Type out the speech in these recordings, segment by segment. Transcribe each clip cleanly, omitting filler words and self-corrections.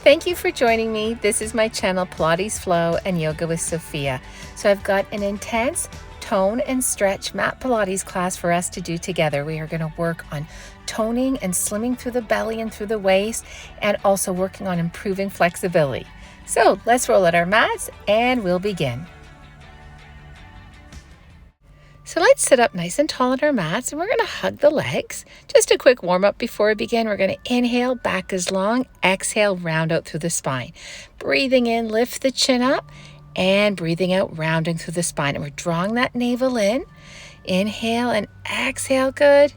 Thank you for joining me. This is my channel, Pilates Flow and Yoga with Sophia. So I've got an intense tone and stretch mat Pilates class for us to do together. We are going to work on toning and slimming through the belly and through the waist, and also working on improving flexibility. So let's roll out our mats and we'll begin. So let's sit up nice and tall on our mats, and we're going to hug the legs. Just a quick warm up before we begin. We're going to inhale, back is long, exhale, round out through the spine. Breathing in, lift the chin up, and breathing out, rounding through the spine. And we're drawing that navel in. Inhale and exhale, good.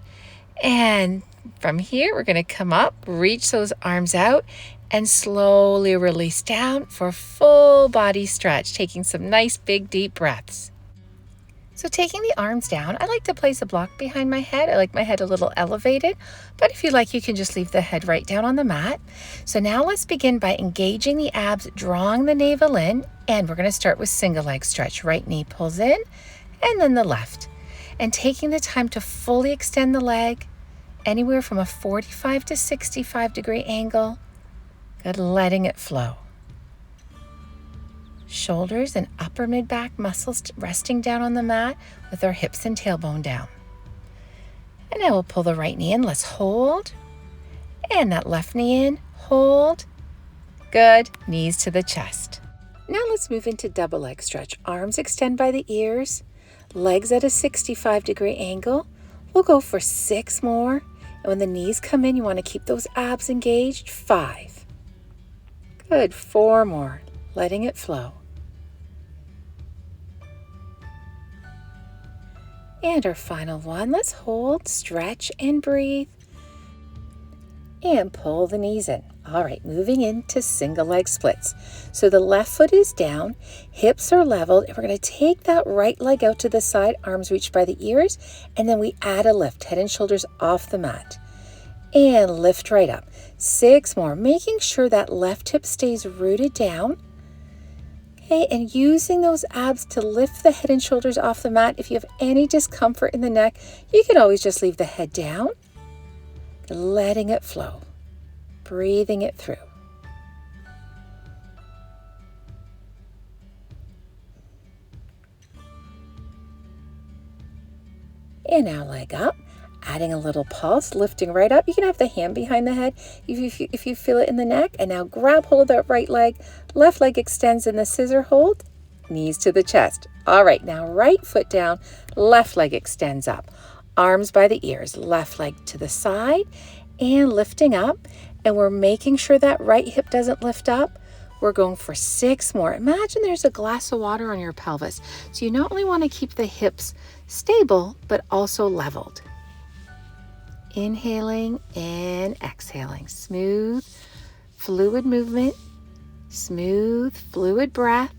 And from here, we're going to come up, reach those arms out, and slowly release down for a full body stretch, taking some nice big deep breaths. So taking the arms down, I like to place a block behind my head. I like my head a little elevated, but if you like, you can just leave the head right down on the mat. So now let's begin by engaging the abs, drawing the navel in, and we're going to start with single leg stretch. Right knee pulls in, and then the left. And taking the time to fully extend the leg, anywhere from a 45 to 65 degree angle. Good, letting it flow. Shoulders and upper mid-back muscles resting down on the mat with our hips and tailbone down. And now we'll pull the right knee in. Let's hold. And that left knee in. Hold. Good. Knees to the chest. Now let's move into double leg stretch. Arms extend by the ears. Legs at a 65 degree angle. We'll go for 6 more. And when the knees come in, you want to keep those abs engaged. 5. Good. 4 more. Letting it flow. And our final one, let's hold, stretch, and breathe. And pull the knees in. All right, moving into single leg splits. So the left foot is down, hips are leveled, and we're going to take that right leg out to the side, arms reached by the ears, and then we add a lift, head and shoulders off the mat. And lift right up. 6 more, making sure that left hip stays rooted down. Okay, and using those abs to lift the head and shoulders off the mat. If you have any discomfort in the neck, you can always just leave the head down, letting it flow, breathing it through. And now leg up. Adding a little pulse, lifting right up. You can have the hand behind the head if you feel it in the neck. And now grab hold of that right leg. Left leg extends in the scissor hold. Knees to the chest. All right, now right foot down. Left leg extends up. Arms by the ears. Left leg to the side and lifting up. And we're making sure that right hip doesn't lift up. We're going for 6 more. Imagine there's a glass of water on your pelvis. So you not only want to keep the hips stable, but also leveled. Inhaling and exhaling. Smooth, fluid movement, smooth, fluid breath.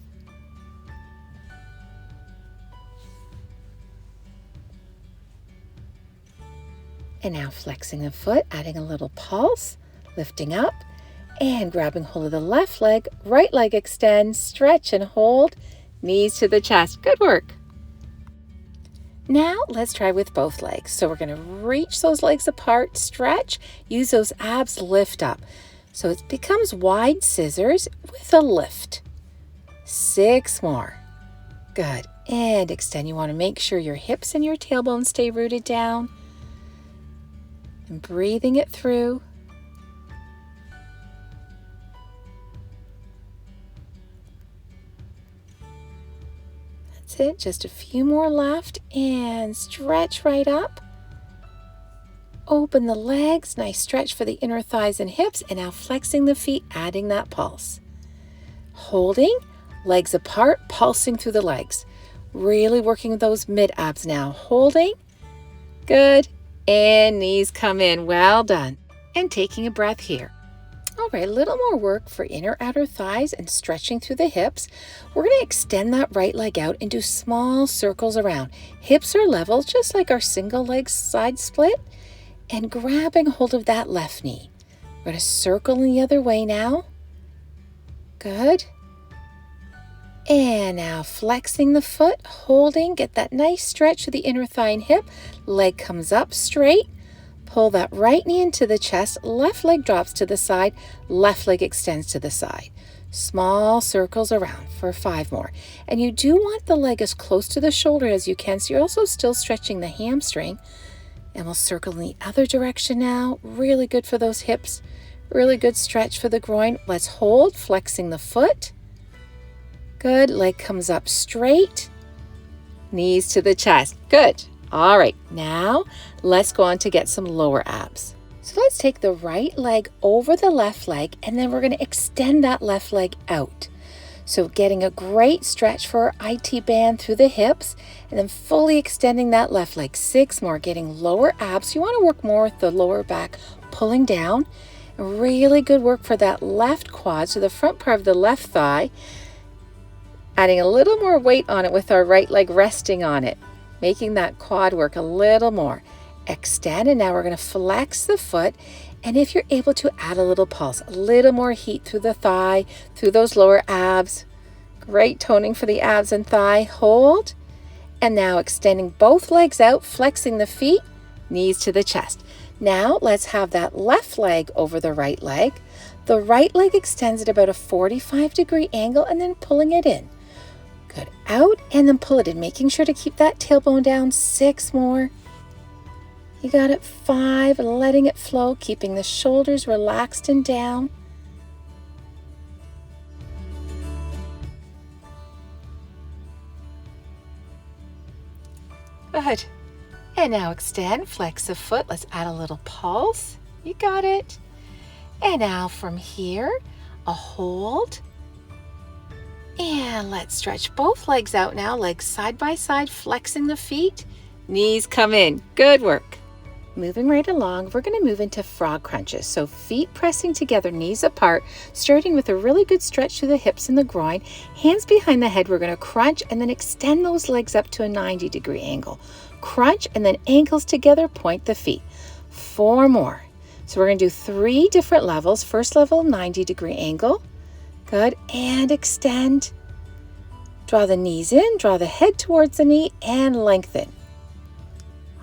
And now flexing the foot, adding a little pulse, lifting up, and grabbing hold of the left leg. Right leg extends, stretch and hold, knees to the chest. Good work. Now let's try with both legs. So we're going to reach those legs apart, stretch, use those abs, lift up. So it becomes wide scissors with a lift. 6 more. Good. And extend. You want to make sure your hips and your tailbone stay rooted down. And breathing it through. It, just a few more left, and stretch right up. Open the legs, nice stretch for the inner thighs and hips, and now flexing the feet, adding that pulse. Holding, legs apart, pulsing through the legs. Really working with those mid abs now. Holding, good, and knees come in, well done. And taking a breath here. All right, a little more work for inner outer thighs and stretching through the hips. We're going to extend that right leg out and do small circles around. Hips are level, just like our single leg side split, and grabbing hold of that left knee. We're going to circle in the other way now. Good. And now flexing the foot, holding, get that nice stretch to the inner thigh and hip. Leg comes up straight. Pull that right knee into the chest, left leg drops to the side, left leg extends to the side. Small circles around for 5 more. And you do want the leg as close to the shoulder as you can, so you're also still stretching the hamstring. And we'll circle in the other direction now. Really good for those hips. Really good stretch for the groin. Let's hold, flexing the foot. Good. Leg comes up straight. Knees to the chest. Good. All right. Now let's go on to get some lower abs. So let's take the right leg over the left leg, and then we're going to extend that left leg out. So getting a great stretch for our IT band through the hips, and then fully extending that left leg. 6 more, getting lower abs. You want to work more with the lower back, pulling down. Really good work for that left quad, so the front part of the left thigh. Adding a little more weight on it with our right leg resting on it, making that quad work a little more. Extend, and now we're going to flex the foot, and if you're able to, add a little pulse, a little more heat through the thigh, through those lower abs. Great toning for the abs and thigh. Hold, and now extending both legs out, flexing the feet, knees to the chest. Now let's have that left leg over the right leg. The right leg extends at about a 45-degree angle, and then pulling it in. Good. Out, and then pull it in, making sure to keep that tailbone down. 6 more. You got it. 5, letting it flow, keeping the shoulders relaxed and down. Good. And now extend, flex the foot. Let's add a little pulse. You got it. And now from here, a hold. And let's stretch both legs out now, legs side by side, flexing the feet. Knees come in. Good work. Moving right along, we're going to move into frog crunches. So feet pressing together, knees apart, starting with a really good stretch through the hips and the groin. Hands behind the head, we're going to crunch and then extend those legs up to a 90-degree angle. Crunch and then ankles together, point the feet. 4 more. So we're going to do 3 different levels. First level, 90-degree angle. Good. And extend. Draw the knees in, draw the head towards the knee, and lengthen.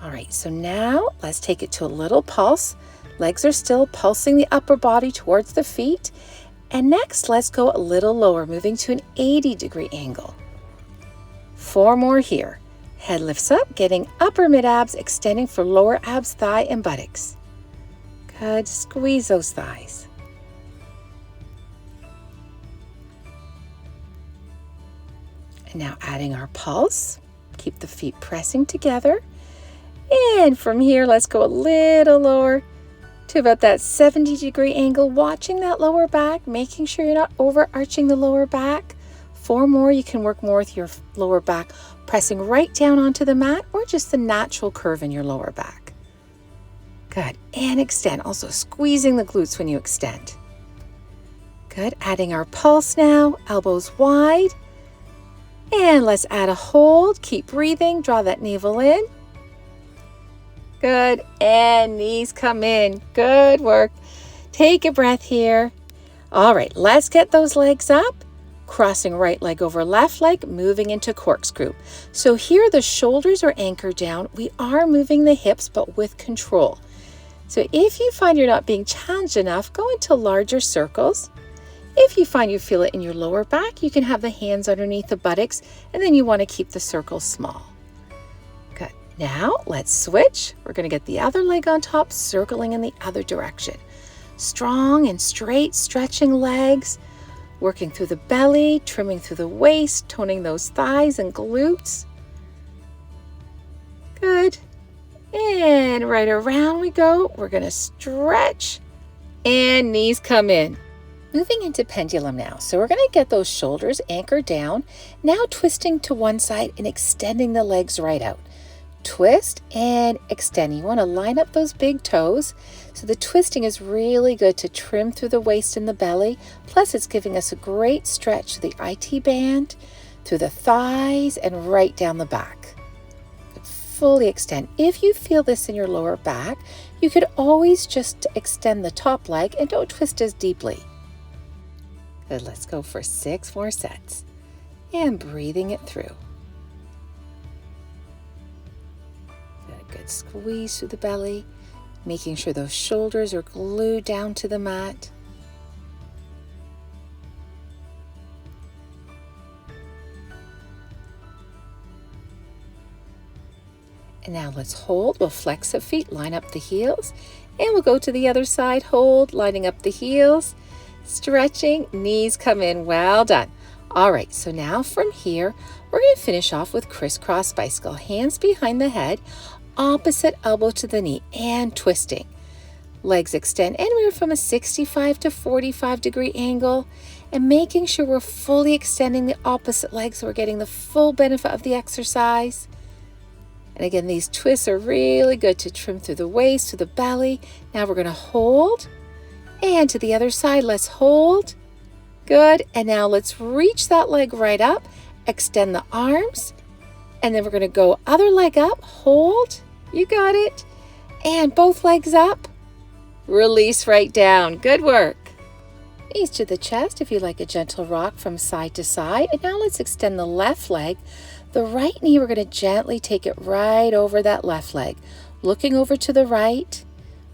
All right, so now let's take it to a little pulse. Legs are still pulsing the upper body towards the feet. And next, let's go a little lower, moving to an 80-degree angle. 4 more here. Head lifts up, getting upper mid-abs, extending for lower abs, thigh, and buttocks. Good. Squeeze those thighs. And now adding our pulse. Keep the feet pressing together. And from here, let's go a little lower to about that 70-degree angle, watching that lower back, making sure you're not overarching the lower back. 4 more, you can work more with your lower back, pressing right down onto the mat, or just the natural curve in your lower back. Good, and extend, also squeezing the glutes when you extend. Good, adding our pulse now, elbows wide. And let's add a hold, keep breathing, draw that navel in. Good, and knees come in. Good work. Take a breath here. All right, let's get those legs up. Crossing right leg over left leg, moving into corkscrew. So here the shoulders are anchored down. We are moving the hips, but with control. So if you find you're not being challenged enough, go into larger circles. If you find you feel it in your lower back, you can have the hands underneath the buttocks, and then you want to keep the circles small. Good. Now let's switch. We're going to get the other leg on top, circling in the other direction. Strong and straight, stretching legs, working through the belly, trimming through the waist, toning those thighs and glutes. Good. And right around we go. We're going to stretch and knees come in. Moving into pendulum now. So we're going to get those shoulders anchored down. Now twisting to one side and extending the legs right out. Twist and extend. You want to line up those big toes. So the twisting is really good to trim through the waist and the belly. Plus it's giving us a great stretch to the IT band, through the thighs, and right down the back. Fully extend. If you feel this in your lower back, you could always just extend the top leg and don't twist as deeply. Good, let's go for 6 more sets. And breathing it through. Good, squeeze through the belly. making sure those shoulders are glued down to the mat. And now let's hold. We'll flex the feet, line up the heels, and we'll go to the other side. Hold, lining up the heels, stretching, knees come in. Well done. All right, so now from here, we're going to finish off with crisscross bicycle. Hands behind the head, opposite elbow to the knee, and twisting. Legs extend anywhere from a 65 to 45 degree angle, and making sure we're fully extending the opposite leg so we're getting the full benefit of the exercise. And again, these twists are really good to trim through the waist, to the belly. Now we're going to hold. And to the other side, let's hold. Good. And now let's reach that leg right up. Extend the arms. And then we're going to go other leg up. Hold. You got it. And both legs up. Release right down. Good work. Knees to the chest if you like a gentle rock from side to side. And now let's extend the left leg. The right knee, we're going to gently take it right over that left leg. Looking over to the right.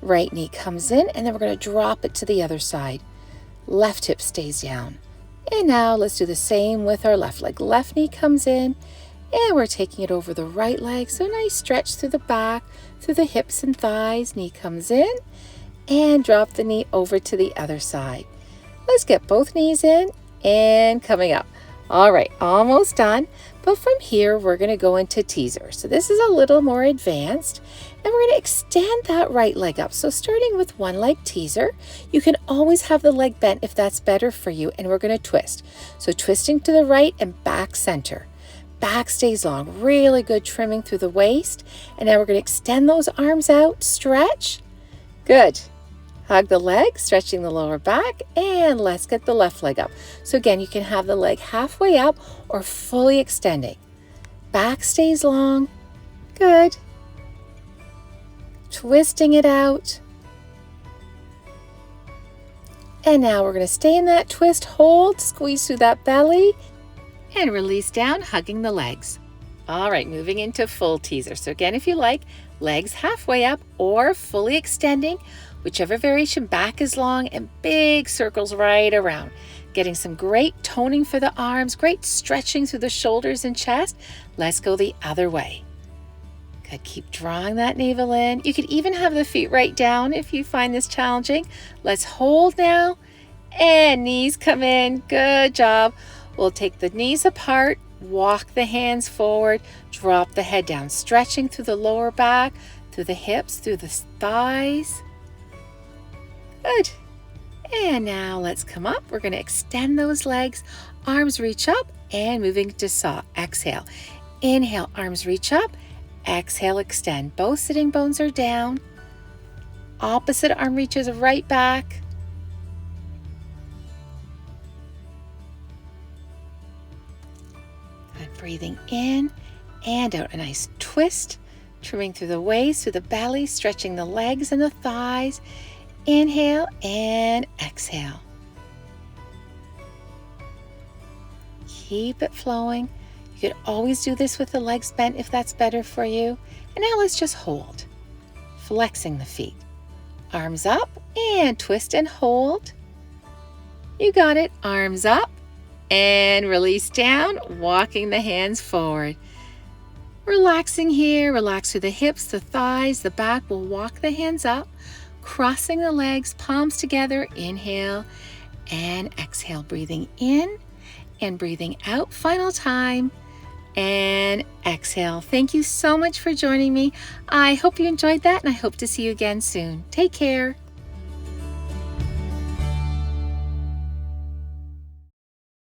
Right knee comes in, and then we're going to drop it to the other side. Left hip stays down. And now let's do the same with our left leg. Left knee comes in, and we're taking it over the right leg. So nice stretch through the back, through the hips and thighs. Knee comes in, and drop the knee over to the other side. Let's get both knees in and coming up. All right, almost done. But from here, we're going to go into teaser. So this is a little more advanced, and we're going to extend that right leg up. So starting with one leg teaser, you can always have the leg bent if that's better for you, and we're going to twist. So twisting to the right and back center. Back stays long, really good trimming through the waist. And now we're going to extend those arms out, stretch. Good. Hug the leg, stretching the lower back, and let's get the left leg up. So again, you can have the leg halfway up or fully extending. Back stays long. Good. Twisting it out. And now we're going to stay in that twist, hold, squeeze through that belly, and release down, hugging the legs. All right, moving into full teaser. So again, if you like, legs halfway up or fully extending, whichever variation. Back is long and big circles right around. Getting some great toning for the arms, great stretching through the shoulders and chest. Let's go the other way. Good, keep drawing that navel in. You could even have the feet right down if you find this challenging. Let's hold now, and knees come in. Good job. We'll take the knees apart, walk the hands forward, drop the head down, stretching through the lower back, through the hips, through the thighs. Good. And now let's come up. We're going to extend those legs. Arms reach up and moving to saw. Exhale. Inhale, arms reach up. Exhale, extend. Both sitting bones are down. Opposite arm reaches right back. Good. Breathing in and out. A nice twist. Trimming through the waist, through the belly, stretching the legs and the thighs. Inhale and exhale. Keep it flowing. You could always do this with the legs bent if that's better for you. And now let's just hold. Flexing the feet. Arms up and twist and hold. You got it. Arms up and release down, walking the hands forward. Relaxing here. Relax through the hips, the thighs, the back. We'll walk the hands up. Crossing the legs, palms together, inhale and exhale, breathing in and breathing out. Final time, and exhale. Thank you so much for joining me. I hope you enjoyed that, and I hope to see you again soon. Take care.